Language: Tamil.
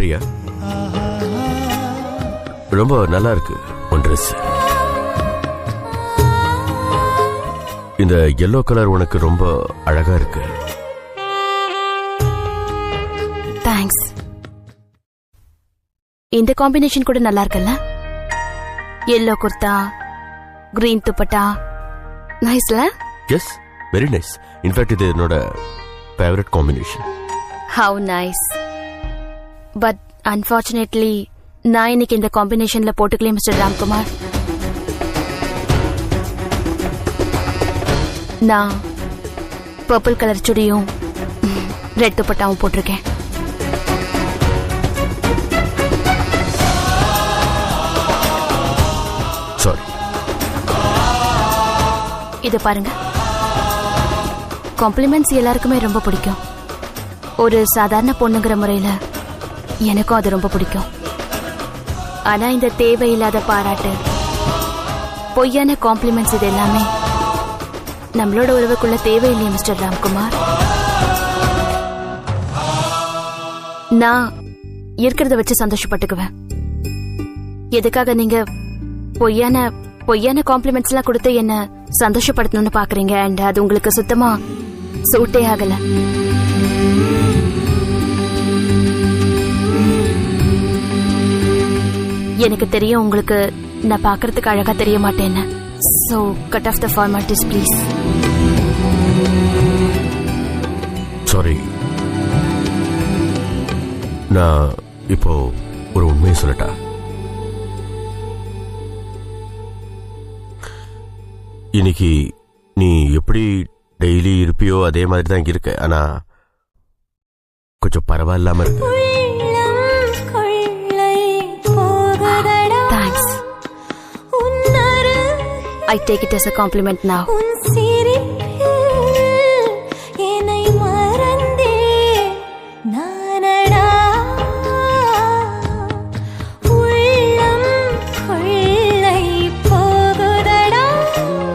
பிரியா, ரொம்ப நல்லா இருக்கு உன் ட்ரெஸ். இந்த எல்லோ கலர் உனக்கு ரொம்ப அழகா இருக்கு. தேங்க்ஸ். இந்த காம்பினேஷன் கூட நல்லா இருக்குல்ல? எல்லோ குர்தா, கிரீன் துப்பட்டா, நைஸ்ல? Yes, very nice. இன்ஃபேக்ட் இது என்னோட favourite combination. How nice. But unfortunately நான் இன்னைக்கு இந்த காம்பினேஷன்ல போட்டுக்கல மிஸ்டர் ராம்குமார். நான் பர்பிள் கலர் சுடியும் ரெட் துப்பட்டாவும் போட்டிருக்கேன். சாரி. இது பாருங்க, காம்ப்ளிமெண்ட்ஸ் எல்லாருக்குமே ரொம்ப பிடிக்கும். ஒரு சாதாரண பொண்ணுங்கிற முறையில எனக்கும் அது ரொம்ப பிடிக்கும். ஆனா இந்த தேவையில்லாத பாராட்டு, பொய்யான காம்ப்ளிமெண்ட்ஸ், இது எல்லாமே நம்மளோட உறவுக்குள்ள தேவையில்லையே மிஸ்டர் ராம்குமார். நான் இருக்கிறத வச்சு சந்தோஷப்பட்டுக்குவேன். எதுக்காக நீங்க பொய்யான காம்ப்ளிமெண்ட்ஸ் எல்லாம் கொடுத்து என்ன சந்தோஷப்படுத்தணும்னு பாக்குறீங்க? அண்ட் அது உங்களுக்கு சுத்தமா சூட்டே ஆகல. எனக்கு தெரியும் உங்களுக்கு நான் பாக்குறதுக்கு அழகா தெரிய மாட்டேன்னு. So cut off the formalities please. Sorry. நான் இப்போ ஒரு உண்மையை சொல்லட்டா? இன்னைக்கு நீ எப்படி டெய்லி இருப்பியோ அதே மாதிரி தான் இருக்க. ஆனா கொஞ்சம் பரவாயில்லாம இருக்கு. Thanks. I take it as a compliment now.